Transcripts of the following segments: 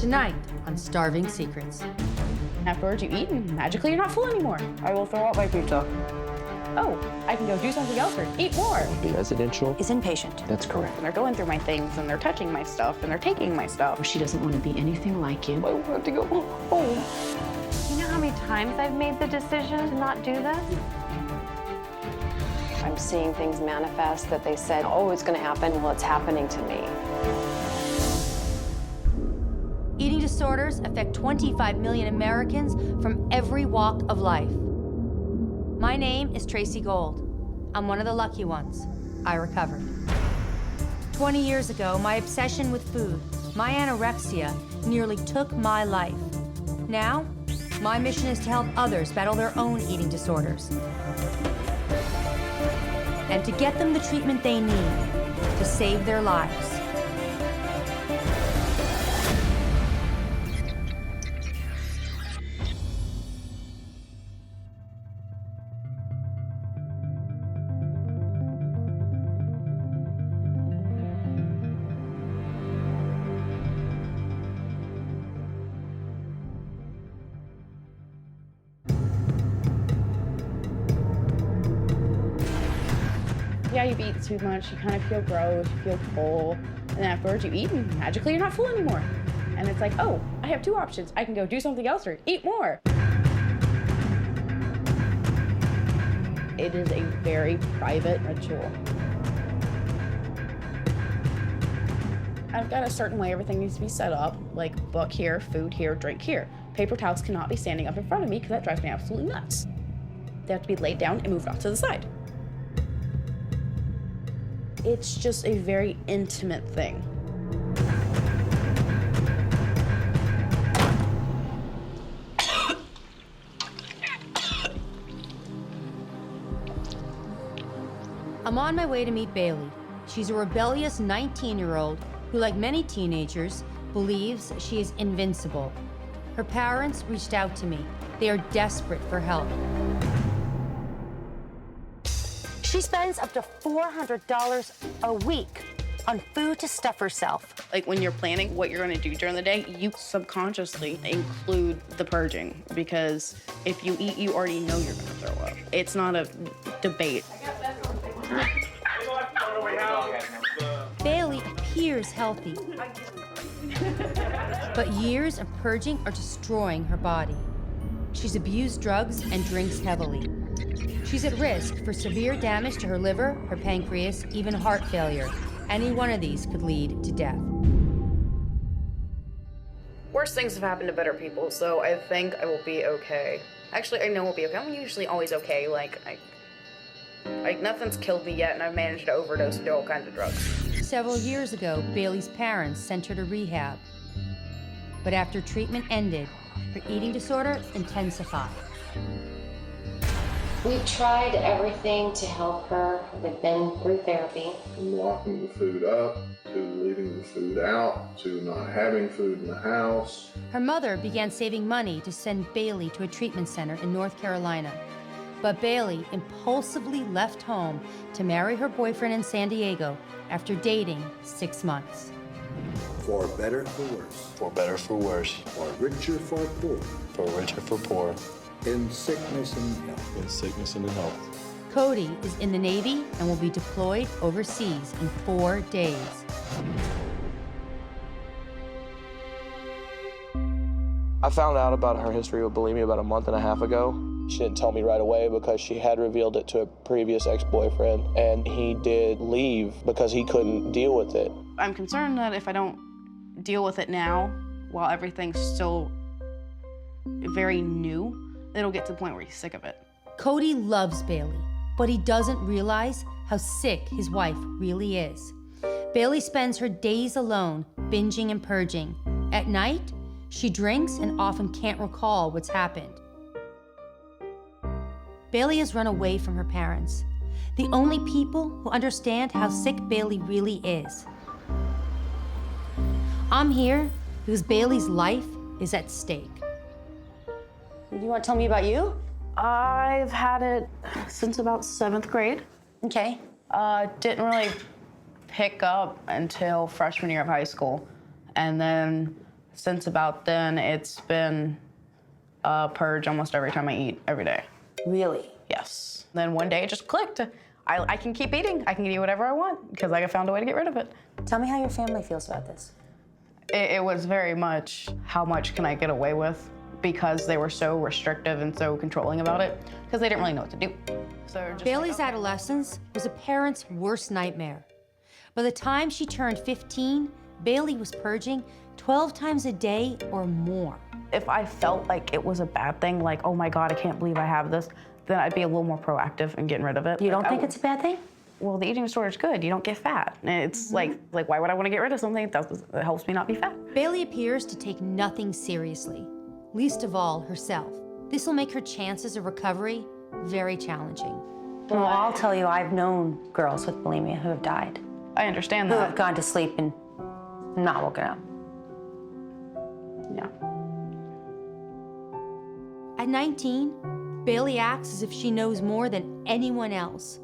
Tonight on Starving Secrets. Afterwards, you eat, and magically you're not full anymore. I will throw out my pizza. Oh, I can go do something else or eat more. Residential Is inpatient. That's correct. And they're going through my things, and they're touching my stuff, and they're taking my stuff. She doesn't want to be anything like you. I want to go home. You know how many times I've made the decision to not do this? I'm seeing things manifest that they said, oh, it's going to happen. Well, it's happening to me. Eating disorders affect 25 million Americans from every walk of life. My name is Tracy Gold. I'm one of the lucky ones. I recovered. 20 years ago, my obsession with food, my anorexia, nearly took my life. Now, my mission is to help others battle their own eating disorders and to get them the treatment they need to save their lives. Yeah, you eat too much, you kind of feel gross, you feel full, and then afterwards you eat, and magically you're not full anymore. And it's like, oh, I have two options. I can go do something else or eat more. It is a very private ritual. I've got a certain way everything needs to be set up, like book here, food here, drink here. Paper towels cannot be standing up in front of me because that drives me absolutely nuts. They have to be laid down and moved off to the side. It's just a very intimate thing. I'm on my way to meet Bailey. She's a rebellious 19-year-old who, like many teenagers, believes she is invincible. Her parents reached out to me. They are desperate for help. She spends up to $400 a week on food to stuff herself. Like when you're planning what you're gonna do during the day, you subconsciously include the purging because if you eat, you already know you're gonna throw up. It's not a debate. Bailey appears healthy, but years of purging are destroying her body. She's abused drugs and drinks heavily. She's at risk for severe damage to her liver, her pancreas, even heart failure. Any one of these could lead to death. Worse things have happened to better people, so I think I will be okay. Actually, I know I'll be okay. I'm usually always okay. Like nothing's killed me yet, and I've managed to overdose and do all kinds of drugs. Several years ago, Bailey's parents sent her to rehab. But after treatment ended, her eating disorder intensified. We've tried everything to help her. We've been through therapy. From locking the food up, to leaving the food out, to not having food in the house. Her mother began saving money to send Bailey to a treatment center in North Carolina. But Bailey impulsively left home to marry her boyfriend in San Diego after dating 6 months. For better, for worse. For better, for worse. For richer, for poor. For richer, for poor. In sickness and health. In sickness and in health. Cody is in the Navy and will be deployed overseas in 4 days. I found out about her history with bulimia about a month and a half ago. She didn't tell me right away because she had revealed it to a previous ex-boyfriend, and he did leave because he couldn't deal with it. I'm concerned that if I don't deal with it now, while everything's still very new, it'll get to the point where he's sick of it. Cody loves Bailey, but he doesn't realize how sick his wife really is. Bailey spends her days alone, binging and purging. At night, she drinks and often can't recall what's happened. Bailey has run away from her parents, the only people who understand how sick Bailey really is. I'm here because Bailey's life is at stake. You want to tell me about you? I've had it since about 7th grade. Okay. Didn't really pick up until freshman year of high school. And then Since about then, it's been a purge almost every time I eat, every day. Really? Yes. Then one day it just clicked. I can keep eating. I can eat whatever I want because I found a way to get rid of it. Tell me how your family feels about this. It was very much, how much can I get away with? Because they were so restrictive and so controlling about it, because they didn't really know what to do. So just Bailey's adolescence was a parent's worst nightmare. By the time she turned 15, Bailey was purging 12 times a day or more. if I felt like it was a bad thing, like, oh my God, I can't believe I have this, then I'd be a little more proactive in getting rid of it. You don't Like, think it's a bad thing? Well, the eating disorder is good. You don't get fat. And it's like why would I want to get rid of something that helps me not be fat? Bailey appears to take nothing seriously, least of all herself. This will make her chances of recovery very challenging. Well, I'll tell you, I've known girls with bulimia who have died, I understand who that. have gone to sleep and not woken up. Yeah. At 19, Bailey acts as if she knows more than anyone else.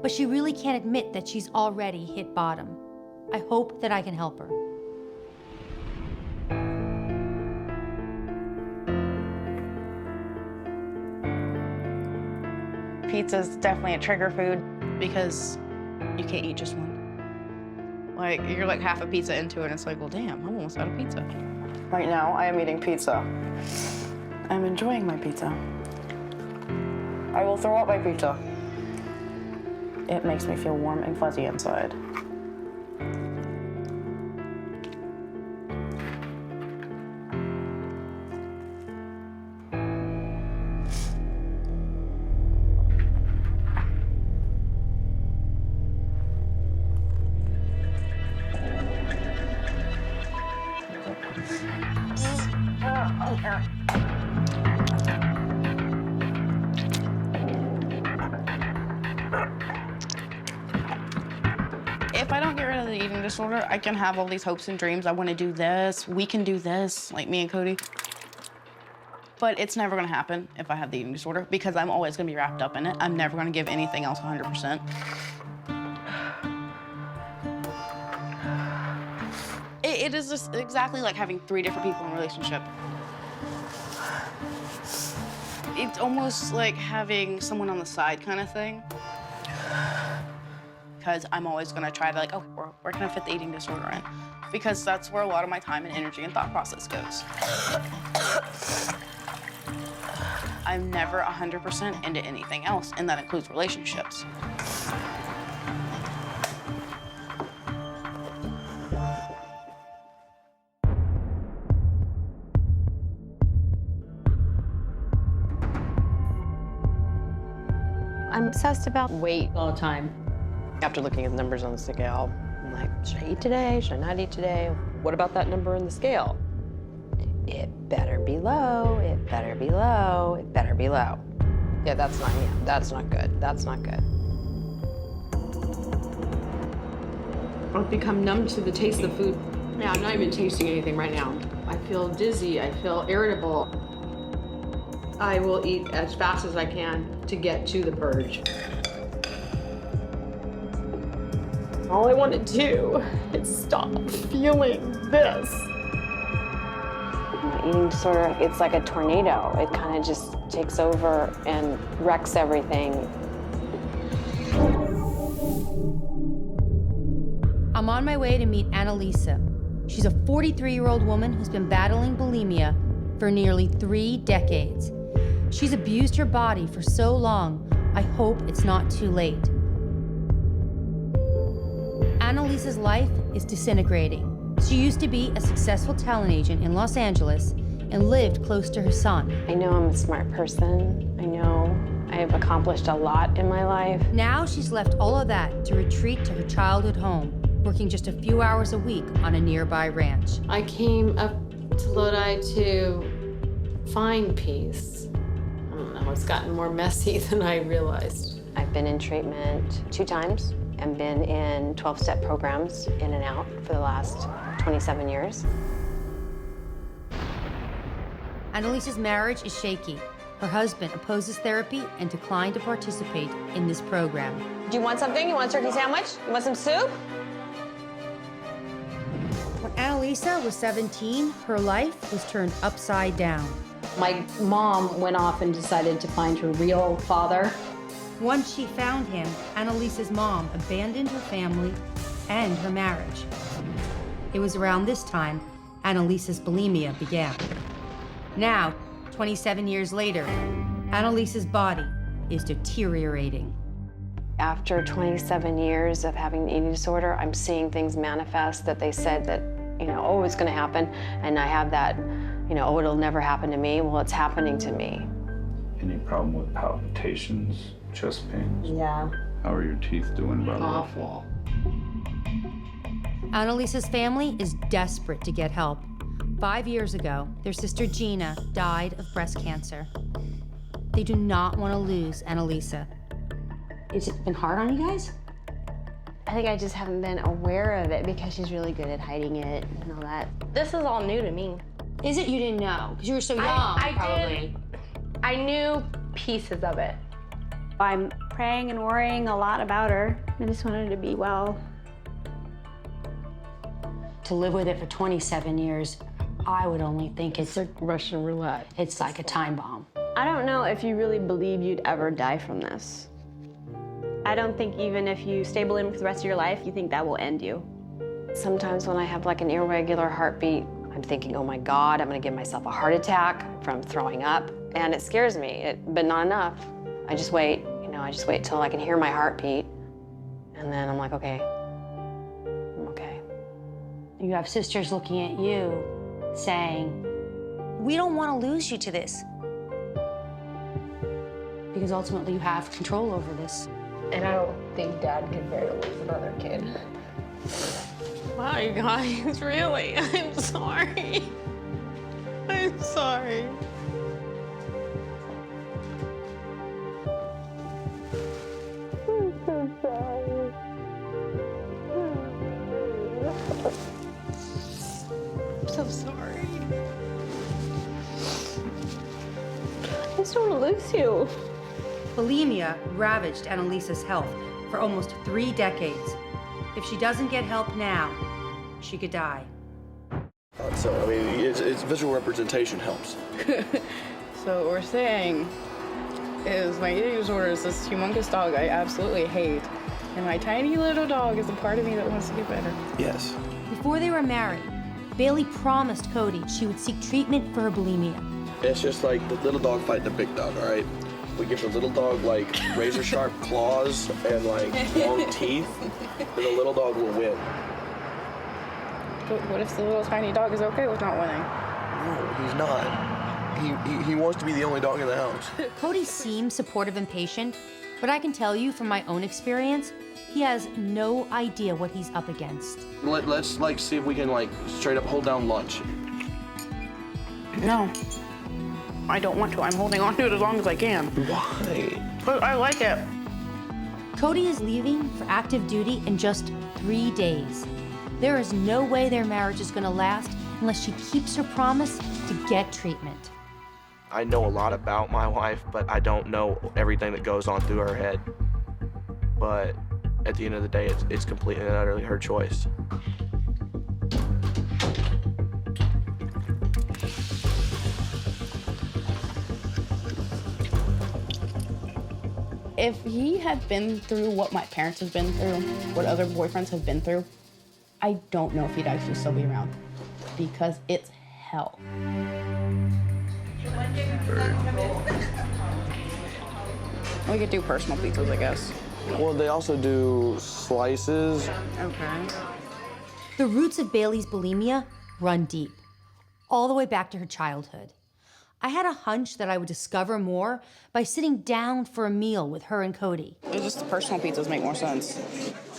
But she really can't admit that she's already hit bottom. I hope that I can help her. Pizza's definitely a trigger food because you can't eat just one. Like, you're like half a pizza into it, and it's like, well, damn, I'm almost out of pizza. Right now, I am eating pizza. I'm enjoying my pizza. I will throw up my pizza. It makes me feel warm and fuzzy inside. If I don't get rid of the eating disorder, I can have all these hopes and dreams. I want to do this. We can do this, like me and Cody. But it's never going to happen if I have the eating disorder because I'm always going to be wrapped up in it. I'm never going to give anything else 100%. It is just exactly like having 3 different people in a relationship. It's almost like having someone on the side kind of thing. Because I'm always going to try to, like, oh, where can I fit the eating disorder in? Because that's where a lot of my time and energy and thought process goes. I'm never 100% into anything else, and that includes relationships. I'm obsessed about weight all the time. After looking at the numbers on the scale, I'm like, should I eat today? Should I not eat today? What about that number in the scale? It better be low, it better be low, it better be low. Yeah, that's not good, that's not good. I've become numb to the taste of the food. Yeah, I'm not even tasting anything right now. I feel dizzy, I feel irritable. I will eat as fast as I can to get to the purge. All I want to do is stop feeling this. My eating disorder, it's like a tornado. It kind of just takes over and wrecks everything. I'm on my way to meet Annalisa. She's a 43-year-old woman who's been battling bulimia for nearly 3 decades. She's abused her body for so long, I hope it's not too late. Annalisa's life is disintegrating. She used to be a successful talent agent in Los Angeles and lived close to her son. I know I'm a smart person. I know I've accomplished a lot in my life. Now she's left all of that to retreat to her childhood home, working just a few hours a week on a nearby ranch. I came up to Lodi to find peace. I don't know, it's gotten more messy than I realized. I've been in treatment 2 times and been in 12-step programs in and out for the last 27 years. Annalisa's marriage is shaky. Her husband opposes therapy and declined to participate in this program. Do you want something? You want a turkey sandwich? You want some soup? When Annalisa was 17, her life was turned upside down. My mom went off and decided to find her real father. Once she found him, Annalisa's mom abandoned her family and her marriage. It was around this time Annalisa's bulimia began. Now, 27 years later, Annalisa's body is deteriorating. After 27 years of having the eating disorder, I'm seeing things manifest that they said that, oh, it's gonna happen. And I have that, oh, it'll never happen to me. Well, it's happening to me. Any problem with palpitations, chest pains? Yeah. How are your teeth doing, by the way? Awful. Annalisa's family is desperate to get help. 5 years ago, their sister Gina died of breast cancer. They do not want to lose Annalisa. Has it been hard on you guys? I think I just haven't been aware of it because she's really good at hiding it and all that. This is all new to me. Is it? You didn't know? Because you were so young, probably. I knew pieces of it. I'm praying and worrying a lot about her. I just want her to be well. To live with it for 27 years, I would only think it's like Russian roulette. It's like a time bomb. I don't know if you really believe you'd ever die from this. I don't think even if you stay bulimic for the rest of your life, you think that will end you. Sometimes when I have like an irregular heartbeat, I'm thinking, oh my God, I'm gonna give myself a heart attack from throwing up. And it scares me, but not enough. I just wait, I just wait till I can hear my heartbeat. And then I'm like, okay, I'm okay. You have sisters looking at you saying, we don't want to lose you to this. Because ultimately you have control over this. And I don't think Dad could bear to lose another kid. My guys, really? I'm sorry. I'm sorry. I'm so sorry. I'm so sorry. I just don't want to lose you. Bulimia ravaged Annalisa's health for almost 3 decades. If she doesn't get help now, she could die. So, I mean, it's visual representation helps. So what we're saying is my eating disorder is this humongous dog I absolutely hate. And my tiny little dog is a part of me that wants to get better. Yes. Before they were married, Bailey promised Cody she would seek treatment for her bulimia. It's just like the little dog fighting the big dog, all right? We give the little dog like razor sharp claws and like long teeth, and the little dog will win. But what if the little tiny dog is okay with not winning? No, he's not. He wants to be the only dog in the house. Cody seems supportive and patient, but I can tell you from my own experience, he has no idea what he's up against. Let's like see if we can like straight up hold down lunch. No. I don't want to. I'm holding on to it as long as I can. Why? But I like it. Cody is leaving for active duty in just 3 days. There is no way their marriage is going to last unless she keeps her promise to get treatment. I know a lot about my wife, but I don't know everything that goes on through her head. But at the end of the day, it's completely and utterly her choice. If he had been through what my parents have been through, what other boyfriends have been through, I don't know if he'd actually still be around because it's hell. We could do personal pizzas, I guess. Well, they also do slices. Okay. The roots of Bailey's bulimia run deep, all the way back to her childhood. I had a hunch that I would discover more by sitting down for a meal with her and Cody. It's just the personal pizzas make more sense.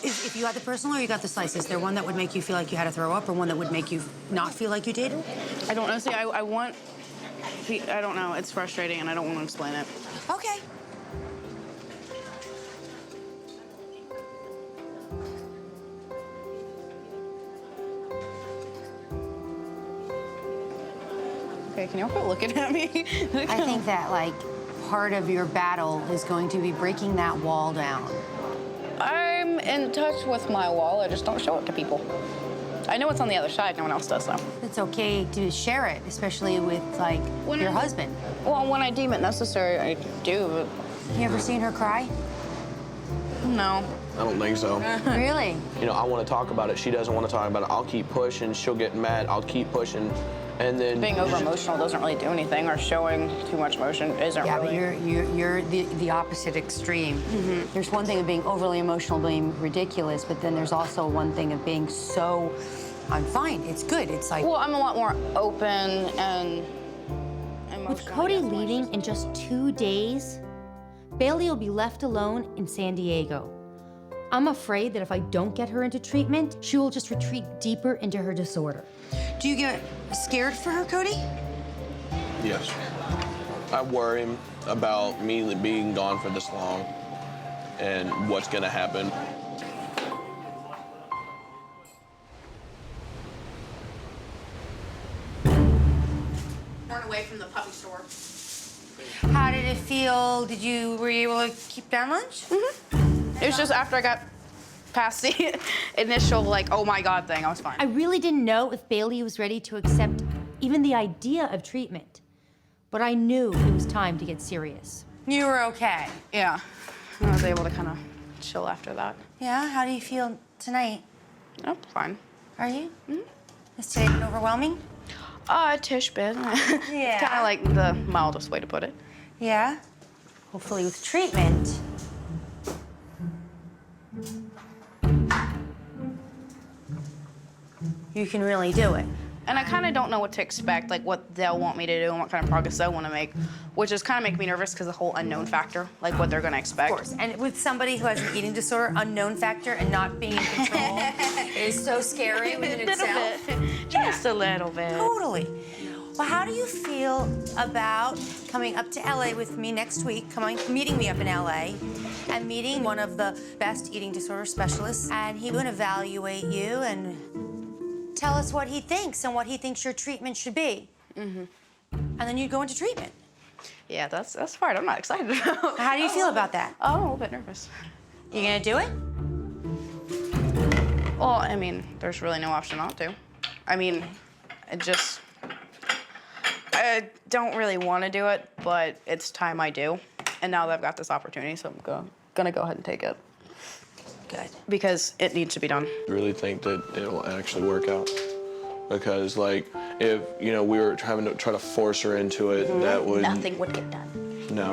If you got the personal or you got the slice, is there one that would make you feel like you had to throw up or one that would make you not feel like you did? I don't know. See, I want... I don't know. It's frustrating and I don't want to explain it. Okay. Okay, can y'all quit looking at me? I think that, like, part of your battle is going to be breaking that wall down. I'm in touch with my wall. I just don't show it to people. I know what's on the other side. No one else does, though. It's okay to share it, especially with, like, your husband. Well, when I deem it necessary, I do, but... You ever seen her cry? No. I don't think so. Really? You know, I want to talk about it. She doesn't want to talk about it. I'll keep pushing. She'll get mad. I'll keep pushing. And then Being over-emotional doesn't really do anything, or showing too much emotion isn't really. Yeah, but you're the opposite extreme. There's one thing of being overly emotional, being ridiculous, but then there's also one thing of being so, I'm fine, it's good. It's like... Well, I'm a lot more open and emotional. With Cody leaving in just 2 days, Bailey will be left alone in San Diego. I'm afraid that if I don't get her into treatment, she will just retreat deeper into her disorder. Do you get scared for her, Cody? yes, I worry about me being gone for this long and what's going to happen. Run away from the puppy store. How did it feel? Were you able to keep down lunch? It was just after I got past the initial, like, oh my God thing, I was fine. I really didn't know if Bailey was ready to accept even the idea of treatment, but I knew it was time to get serious. You were okay? Yeah. I was able to kind of chill after that. Yeah? How do you feel tonight? Oh, fine. Are you? Is today been overwhelming? Tish bit. Yeah. Kind of like the mildest way to put it. Yeah? Hopefully with treatment. You can really do it. And I kind of don't know what to expect, like what they'll want me to do and what kind of progress they'll want to make, which is kind of making me nervous because the whole unknown factor, like what they're going to expect. Of course. And with somebody who has an eating disorder, unknown factor and not being in control is so scary within itself. Just a little bit. Totally. Well, how do you feel about coming up to LA with me next week, meeting me up in LA, and meeting one of the best eating disorder specialists, and he will evaluate you and tell us what he thinks and what he thinks your treatment should be. And then you go into treatment. Yeah, that's the part I'm not excited about. How do you feel about that? Oh, a little bit nervous. You gonna do it? Well, I mean, there's really no option not to. I mean, I don't really want to do it, but it's time I do. And now that I've got this opportunity, so I'm gonna go ahead and take it. Good. Because it needs to be done. I really think that it'll actually work out. Because, like, if, you know, we were having to try to force her into it, that would... Nothing would get done. No.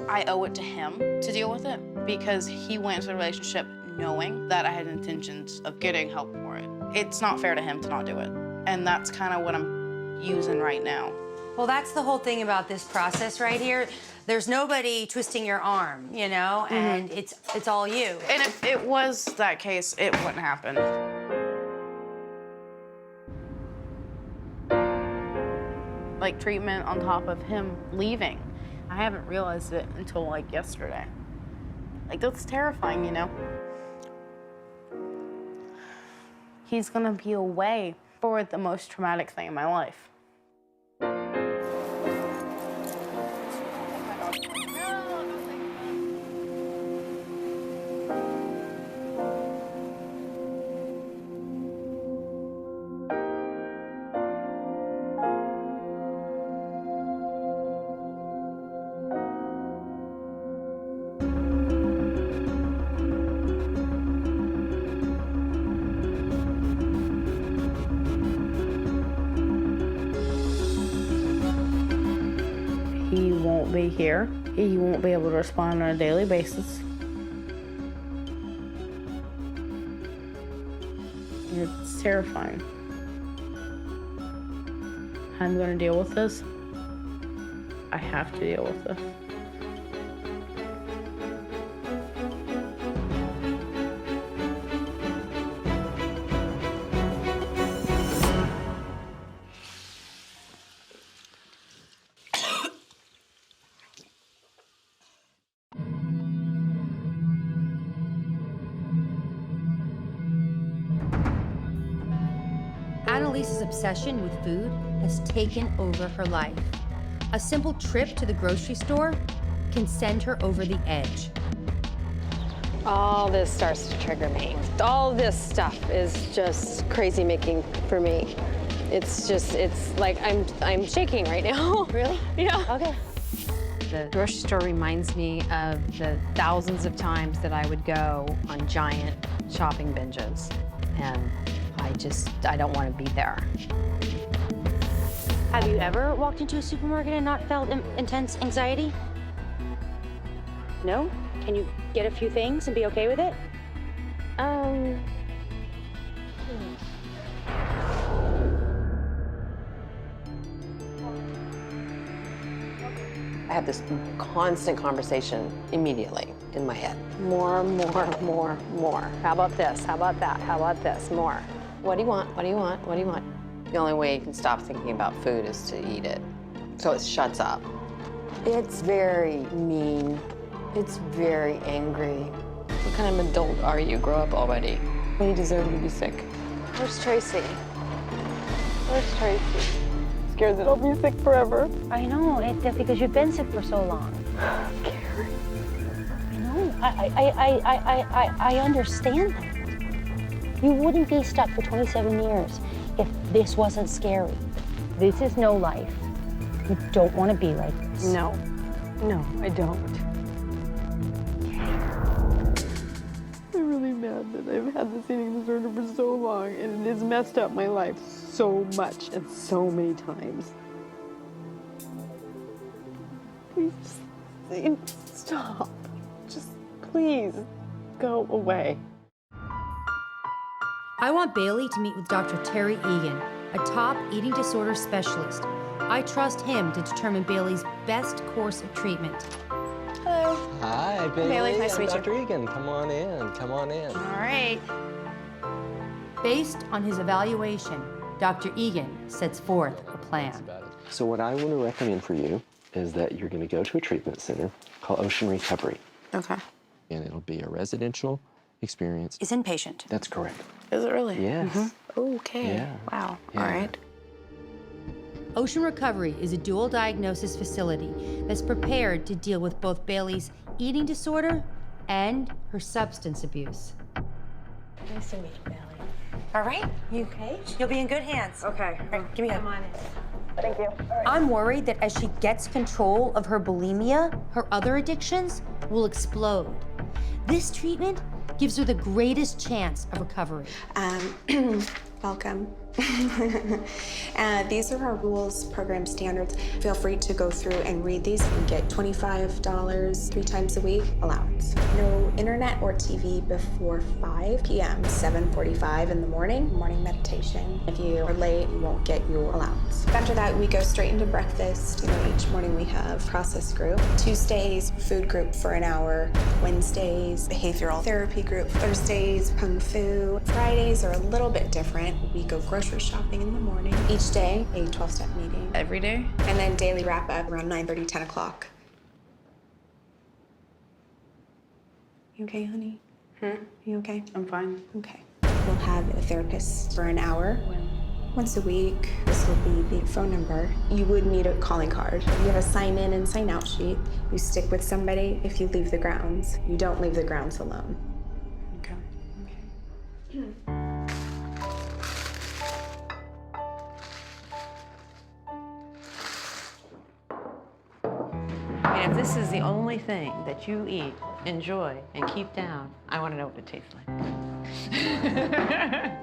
I owe it to him to deal with it because he went into the relationship knowing that I had intentions of getting help for it. It's not fair to him to not do it. And that's kind of what I'm using right now. Well, that's the whole thing about this process right here. There's nobody twisting your arm, you know, and it's all you. And if it was that case, it wouldn't happen. Like treatment on top of him leaving. I haven't realized it until like yesterday. Like that's terrifying, you know? He's gonna be away for the most traumatic thing in my life. He won't be here. He won't be able to respond on a daily basis. It's terrifying. I'm gonna deal with this. I have to deal with this. Annalise's obsession with food has taken over her life. A simple trip to the grocery store can send her over the edge. All this starts to trigger me. All this stuff is just crazy making for me. It's like I'm shaking right now. Really? Yeah. Okay. The grocery store reminds me of the thousands of times that I would go on giant shopping binges. And I don't want to be there. Have you ever walked into a supermarket and not felt intense anxiety? No? Can you get a few things and be okay with it? I have this constant conversation immediately in my head. More. How about this? How about that? How about this? More. What do you want? What do you want? What do you want? The only way you can stop thinking about food is to eat it. So it shuts up. It's very mean. It's very angry. What kind of adult are you? Grow up already. You deserve to be sick. Where's Tracy? Where's Tracy? Scared that I'll be sick forever. I know, that's because you've been sick for so long. Carrie. I know. I understand that. You wouldn't be stuck for 27 years if this wasn't scary. This is no life. You don't want to be like this. No, I don't. I'm really mad that I've had this eating disorder for so long, and it has messed up my life so much and so many times. Please, stop. Just please go away. I want Bailey to meet with Dr. Terry Egan, a top eating disorder specialist. I trust him to determine Bailey's best course of treatment. Hello. Hi, Bailey. Bailey, nice to meet you. Dr. Egan, come on in. Come on in. All right. Based on his evaluation, Dr. Egan sets forth a plan. So what I want to recommend for you is that you're going to go to a treatment center called Ocean Recovery. Okay. And it'll be a residential experience. Is inpatient. That's correct. Is it really? Yes. Okay. Yeah. Wow. Yeah. All right. Ocean Recovery is a dual diagnosis facility that's prepared to deal with both Bailey's eating disorder and her substance abuse. Nice to meet you, Bailey. All right, you okay? You'll be in good hands. Okay. All right, give me a hug. Come on in. Thank you. I'm worried that as she gets control of her bulimia, her other addictions will explode. This treatment gives her the greatest chance of recovery. Welcome. These are our rules, program standards. Feel free to go through and read these and get $25 3 times a week allowance. No internet or TV before 5 p.m., 7:45 in the morning meditation. If you are late, you won't get your allowance. After that, we go straight into breakfast. Each morning we have process group. Tuesdays, food group for an hour. Wednesdays, behavioral therapy group. Thursdays, kung fu. Fridays are a little bit different. We go grocery shopping in the morning. Each day, a 12-step meeting. Every day? And then daily wrap-up around 9:30, 10 o'clock. You okay, honey? You okay? I'm fine. Okay. We'll have a therapist for an hour. Once a week. This will be the phone number. You would need a calling card. You have a sign-in and sign-out sheet. You stick with somebody if you leave the grounds. You don't leave the grounds alone. Okay. And if this is the only thing that you eat, enjoy, and keep down, I want to know what it tastes like.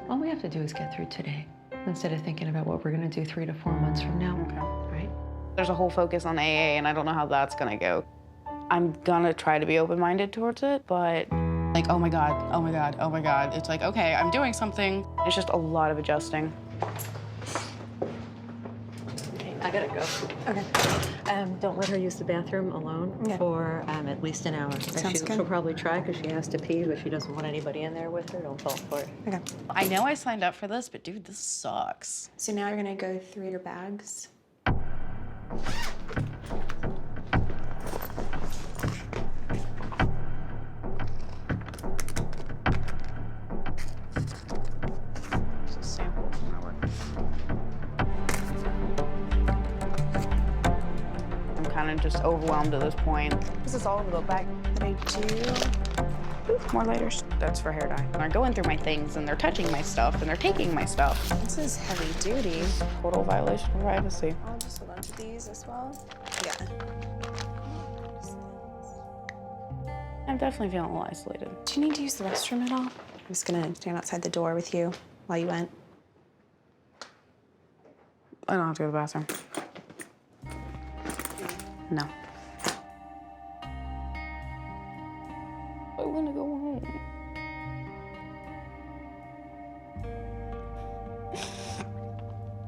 All we have to do is get through today, instead of thinking about what we're going to do 3 to 4 months from now. Okay. Right? There's a whole focus on AA, and I don't know how that's gonna go. I'm gonna try to be open-minded towards it, but like, oh my God, oh my God, oh my God. It's like, okay, I'm doing something. It's just a lot of adjusting. Okay, I gotta go. Okay. Don't let her use the bathroom alone for at least an hour. She'll probably try because she has to pee, but she doesn't want anybody in there with her. Don't fall for it. Okay. I know I signed up for this, but dude, this sucks. So now you're gonna go through your bags. It's a sample from my work. I'm kind of just overwhelmed at this point. This is all of the bag that I do. More lighters. That's for hair dye. They're going through my things and they're touching my stuff and they're taking my stuff. This is heavy duty. Total violation of privacy. I'll just a bunch of these as well. Yeah. I'm definitely feeling a little isolated. Do you need to use the restroom at all? I'm just gonna stand outside the door with you while you went. I don't have to go to the bathroom. No. I want to go home.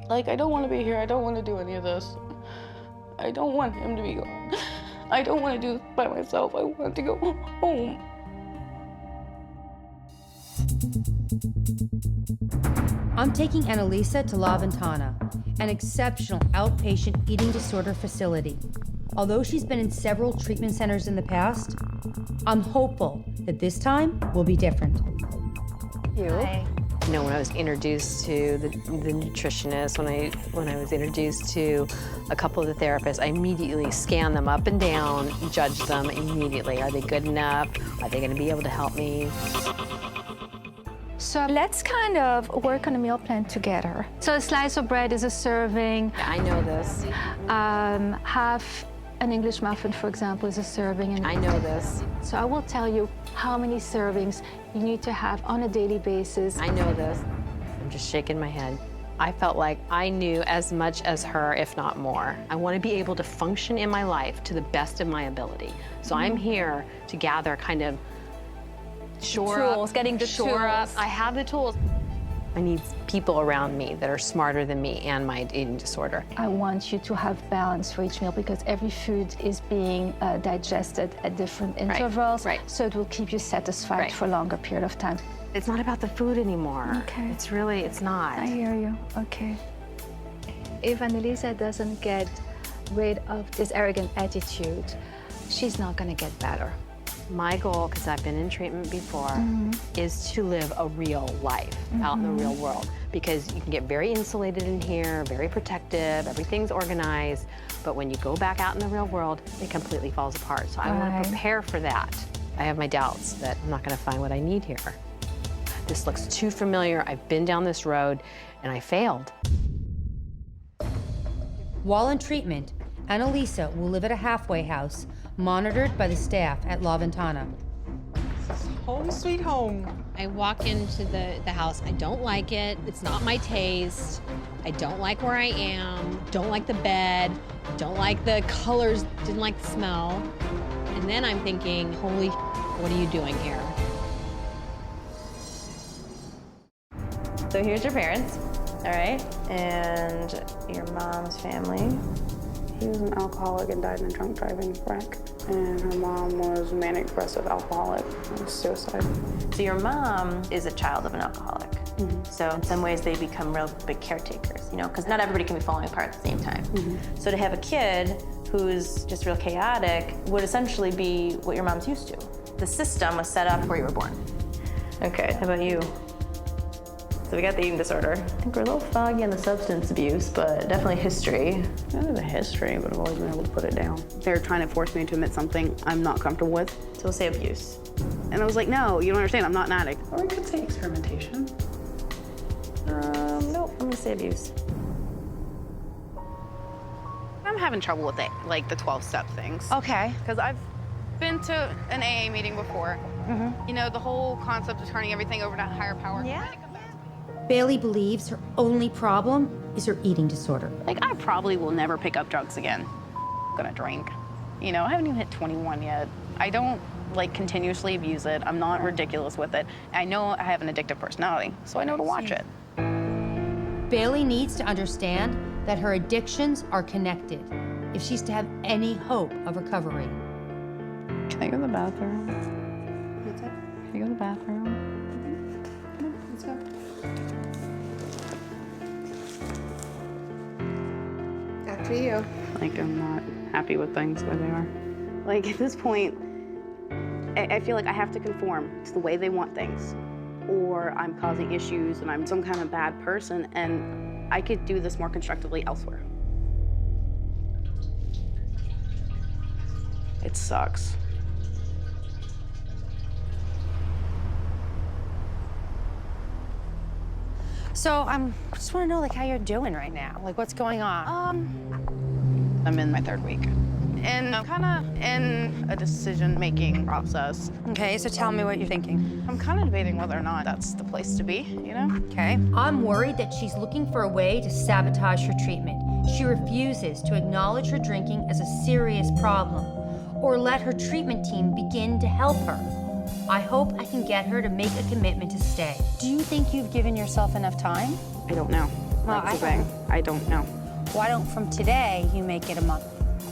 Like, I don't want to be here. I don't want to do any of this. I don't want him to be gone. I don't want to do this by myself. I want to go home. I'm taking Annalisa to La Ventana, an exceptional outpatient eating disorder facility. Although she's been in several treatment centers in the past, I'm hopeful that this time will be different. Hi. You know, when I was introduced to the nutritionist, when I was introduced to a couple of the therapists, I immediately scanned them up and down, judged them immediately. Are they good enough? Are they going to be able to help me? So let's kind of work on a meal plan together. So a slice of bread is a serving. I know this. Half an English muffin, for example, is a serving. And I know this. So I will tell you how many servings you need to have on a daily basis. I know this. I'm just shaking my head. I felt like I knew as much as her, if not more. I want to be able to function in my life to the best of my ability. So I'm here to gather kind of shore up. I have the tools. I need people around me that are smarter than me and my eating disorder. I want you to have balance for each meal because every food is being digested at different intervals. Right. So it will keep you satisfied for a longer period of time. It's not about the food anymore. Okay. It's not. I hear you. Okay. If Annalisa doesn't get rid of this arrogant attitude, she's not going to get better. My goal, because I've been in treatment before, is to live a real life out in the real world. Because you can get very insulated in here, very protective, everything's organized, but when you go back out in the real world, it completely falls apart. So I want to prepare for that. I have my doubts that I'm not going to find what I need here. This looks too familiar. I've been down this road, and I failed. While in treatment, Annalisa will live at a halfway house monitored by the staff at La Ventana. Home sweet home. I walk into the house. I don't like it. It's not my taste. I don't like where I am. Don't like the bed. Don't like the colors. Didn't like the smell. And then I'm thinking, holy, what are you doing here? So here's your parents, all right? And your mom's family. He was an alcoholic and died in a drunk driving wreck. And her mom was manic depressive alcoholic. It was suicide. So your mom is a child of an alcoholic. So in some ways they become real big caretakers, you know, because not everybody can be falling apart at the same time. So to have a kid who's just real chaotic would essentially be what your mom's used to. The system was set up where you were born. Okay, how about you? So we got the eating disorder. I think we're a little foggy on the substance abuse, but definitely history. I have a history, but I've always been able to put it down. They're trying to force me to admit something I'm not comfortable with. So we'll say abuse. And I was like, no, you don't understand, I'm not an addict. Or we could say experimentation. Nope, I'm gonna say abuse. I'm having trouble with it, like the 12-step things. Okay. Because I've been to an AA meeting before. You know, the whole concept of turning everything over to higher power. Yeah. Bailey believes her only problem is her eating disorder. Like, I probably will never pick up drugs again. I'm gonna drink. You know, I haven't even hit 21 yet. I don't, like, continuously abuse it. I'm not ridiculous with it. I know I have an addictive personality, so I know to watch it. Bailey needs to understand that her addictions are connected if she's to have any hope of recovery. Can I go to the bathroom? Can I go to the bathroom? Let's go. After you. Like, I'm not happy with things where they are. Like, at this point, I feel like I have to conform to the way they want things, or I'm causing issues and I'm some kind of bad person, and I could do this more constructively elsewhere. It sucks. So I just want to know, like, how you're doing right now. Like, what's going on? I'm in my 3rd week. And I'm kind of in a decision-making process. Okay, so tell me what you're thinking. I'm kind of debating whether or not that's the place to be, you know? Okay. I'm worried that she's looking for a way to sabotage her treatment. She refuses to acknowledge her drinking as a serious problem or let her treatment team begin to help her. I hope I can get her to make a commitment to stay. Do you think you've given yourself enough time? I don't know. Well, That's the thing. I don't know. Why don't from today you make it a month?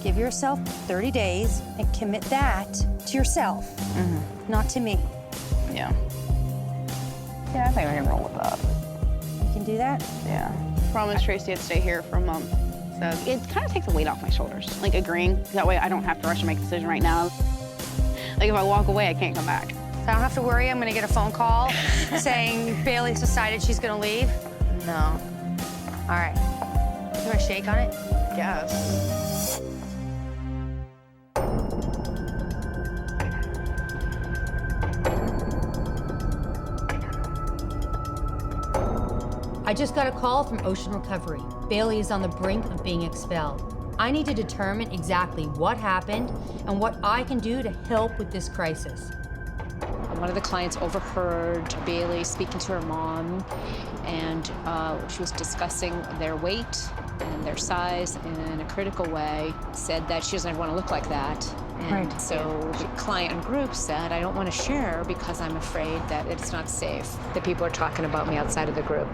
Give yourself 30 days and commit that to yourself, not to me. Yeah. Yeah, I think I can roll with that. You can do that? Yeah. Promised Tracy I'd stay here for a month. So it kind of takes the weight off my shoulders, like agreeing. That way I don't have to rush and make a decision right now. Like if I walk away, I can't come back. So I don't have to worry I'm gonna get a phone call saying Bailey's decided she's gonna leave? No. All right. You wanna shake on it? Yes. I just got a call from Ocean Recovery. Bailey is on the brink of being expelled. I need to determine exactly what happened and what I can do to help with this crisis. One of the clients overheard Bailey speaking to her mom, and she was discussing their weight and their size in a critical way, said that she doesn't want to look like that. And Right. so the client group said, I don't want to share because I'm afraid that it's not safe, that people are talking about me outside of the group.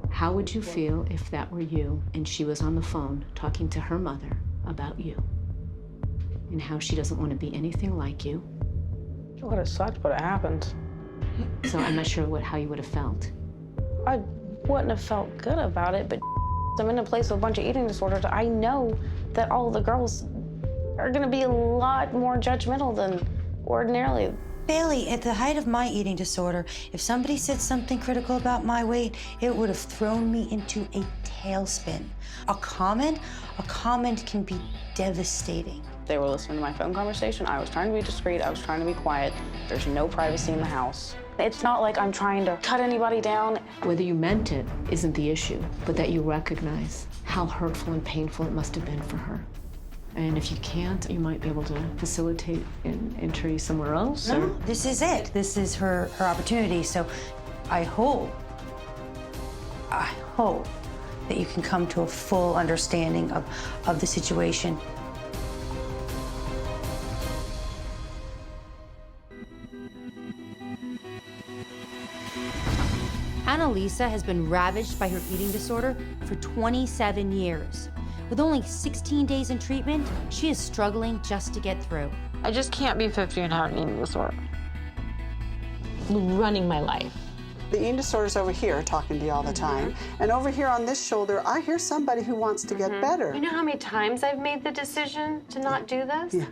How would you feel if that were you and she was on the phone talking to her mother about you and how she doesn't want to be anything like you? It would have sucked, but it happened. So I'm not sure how you would have felt. I wouldn't have felt good about it, but I'm in a place with a bunch of eating disorders. I know that all the girls are gonna be a lot more judgmental than ordinarily. Bailey, at the height of my eating disorder, if somebody said something critical about my weight, it would have thrown me into a tailspin. A comment can be devastating. They were listening to my phone conversation. I was trying to be discreet. I was trying to be quiet. There's no privacy in the house. It's not like I'm trying to cut anybody down. Whether you meant it isn't the issue, but that you recognize how hurtful and painful it must have been for her. And if you can't, you might be able to facilitate an entry somewhere else. No, or... this is it. This is her opportunity. So I hope that you can come to a full understanding of the situation. Annalisa has been ravaged by her eating disorder for 27 years. With only 16 days in treatment, she is struggling just to get through. I just can't be 50 and have an eating disorder. Running my life. The eating disorder's over here talking to you all the time. And over here on this shoulder, I hear somebody who wants to get better. You know how many times I've made the decision to not do this? Yeah,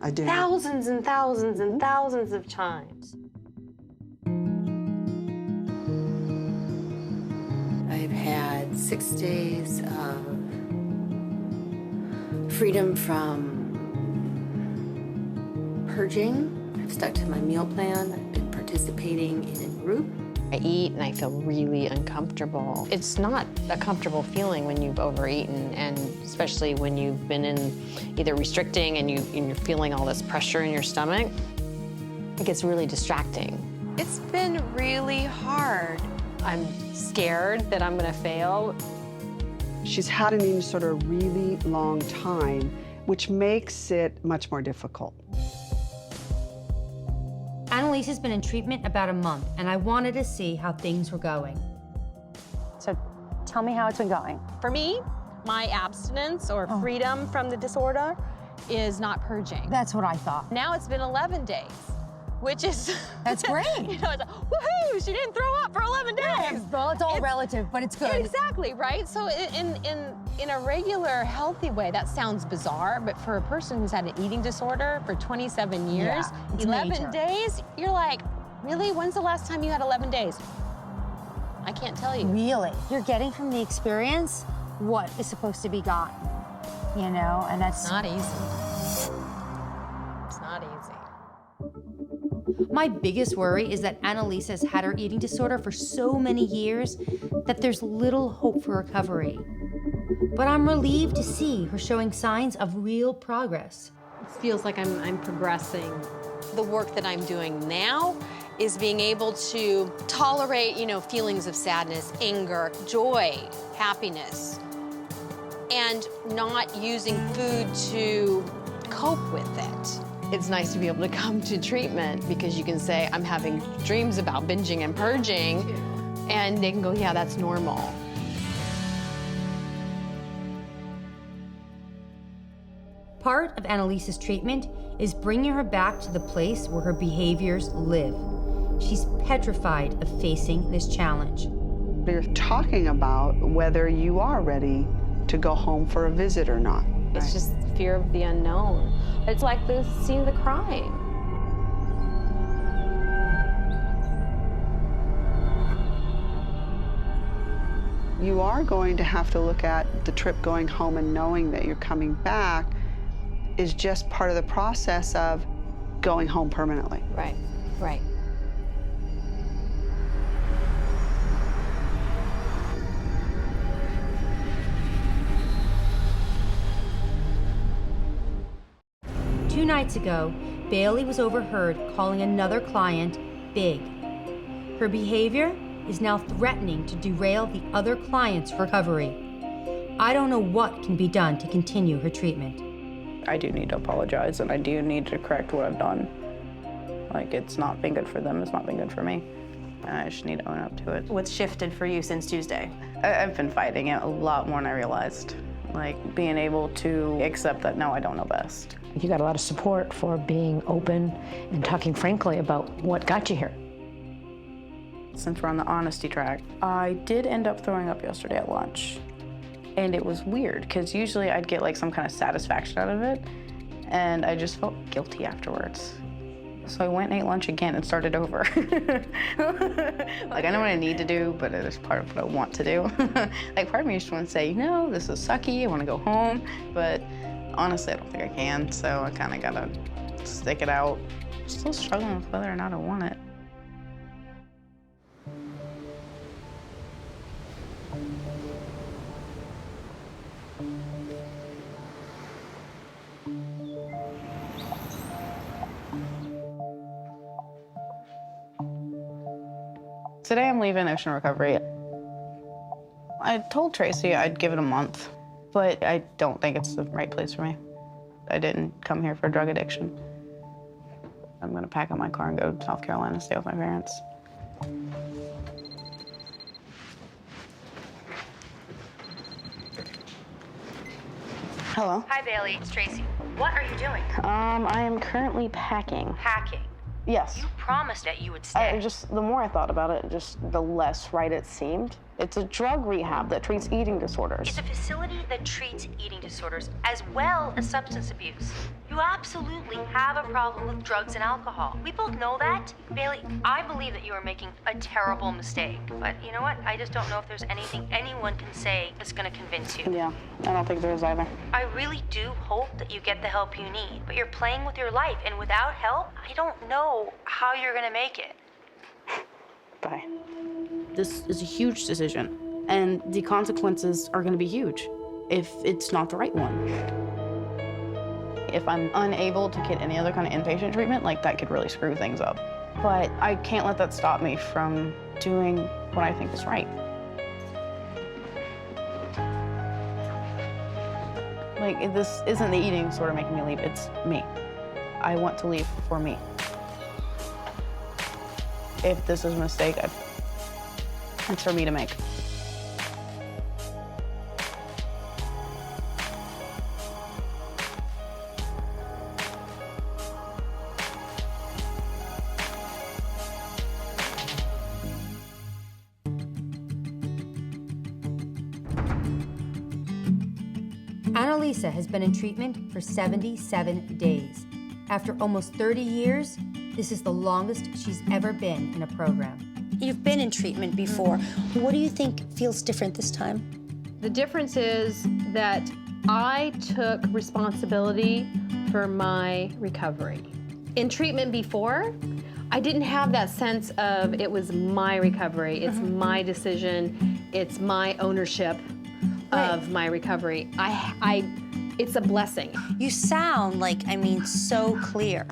I do. Thousands and thousands and thousands of times. I've had 6 days of freedom from purging. I've stuck to my meal plan. I've been participating in a group. I eat and I feel really uncomfortable. It's not a comfortable feeling when you've overeaten, and especially when you've been in either restricting and you're feeling all this pressure in your stomach. It gets really distracting. It's been really hard. I'm scared that I'm gonna fail. She's had an eating disorder a really long time, which makes it much more difficult. Annalisa's been in treatment about a month, and I wanted to see how things were going. So tell me how it's been going. For me, my abstinence or freedom from the disorder is not purging. That's what I thought. Now it's been 11 days, which is... That's great. You know, it's like, woohoo, she didn't throw up for 11 days. Yeah, well, it's all relative, but it's good. Exactly, right? So in a regular, healthy way, that sounds bizarre, but for a person who's had an eating disorder for 27 years, it's 11 major. days, you're like, really? When's the last time you had 11 days? I can't tell you. Really? You're getting from the experience what is supposed to be gotten, you know? And that's not easy. It's not easy. My biggest worry is that Annalisa has had her eating disorder for so many years that there's little hope for recovery. But I'm relieved to see her showing signs of real progress. It feels like I'm progressing. The work that I'm doing now is being able to tolerate, feelings of sadness, anger, joy, happiness, and not using food to cope with it. It's nice to be able to come to treatment because you can say, I'm having dreams about binging and purging, and they can go, yeah, that's normal. Part of Annalisa's treatment is bringing her back to the place where her behaviors live. She's petrified of facing this challenge. You're talking about whether you are ready to go home for a visit or not. It's just fear of the unknown. It's like the scene of the crime. You are going to have to look at the trip going home and knowing that you're coming back is just part of the process of going home permanently. Right, right. Two nights ago, Bailey was overheard calling another client big. Her behavior is now threatening to derail the other client's recovery. I don't know what can be done to continue her treatment. I do need to apologize, and I do need to correct what I've done. Like, it's not been good for them, it's not been good for me. And I just need to own up to it. What's shifted for you since Tuesday? I've been fighting it a lot more than I realized. Like, being able to accept that, no, I don't know best. You got a lot of support for being open and talking frankly about what got you here. Since we're on the honesty track, I did end up throwing up yesterday at lunch. And it was weird, because usually I'd get like some kind of satisfaction out of it, and I just felt guilty afterwards. So I went and ate lunch again and started over. Like, I know what I need to do, but it is part of what I want to do. Like, part of me just wants to say, no, this is sucky, I want to go home, but honestly, I don't think I can, so I kind of gotta stick it out. I'm still struggling with whether or not I want it. Today I'm leaving Ocean Recovery. I told Tracy I'd give it a month, but I don't think it's the right place for me. I didn't come here for drug addiction. I'm gonna pack up my car and go to South Carolina and stay with my parents. Hello. Hi, Bailey. It's Tracy. What are you doing? I am currently packing. Packing. Yes. You promised that you would stay. The more I thought about it, just the less right it seemed. It's a drug rehab that treats eating disorders. It's a facility that treats eating disorders as well as substance abuse. You absolutely have a problem with drugs and alcohol. We both know that. Bailey, I believe that you are making a terrible mistake. But you know what? I just don't know if there's anything anyone can say that's going to convince you. Yeah, I don't think there is either. I really do hope that you get the help you need. But you're playing with your life, and without help, I don't know how you're going to make it. Bye. This is a huge decision, and the consequences are going to be huge if it's not the right one. If I'm unable to get any other kind of inpatient treatment, like, that could really screw things up. But I can't let that stop me from doing what I think is right. Like, this isn't the eating disorder making me leave, it's me. I want to leave for me. If this is a mistake, it's for me to make. Annalisa has been in treatment for 77 days. After almost 30 years, this is the longest she's ever been in a program. You've been in treatment before. What do you think feels different this time? The difference is that I took responsibility for my recovery. In treatment before, I didn't have that sense of it was my recovery, it's my decision, it's my ownership of my recovery. It's a blessing. You sound like, I mean, so clear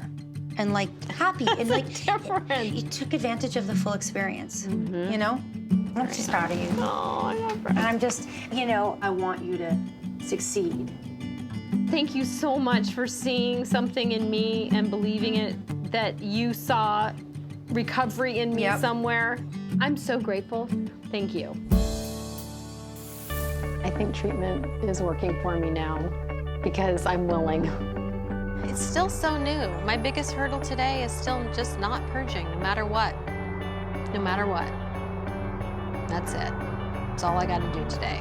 and like happy and like different. You took advantage of the full experience, you know? I'm just proud of you. Oh, I love her. And I'm just, you know, I want you to succeed. Thank you so much for seeing something in me and believing it, that you saw recovery in me somewhere. I'm so grateful. Thank you. I think treatment is working for me now because I'm willing. It's still so new. My biggest hurdle today is still just not purging, no matter what. No matter what. That's it. That's all I got to do today.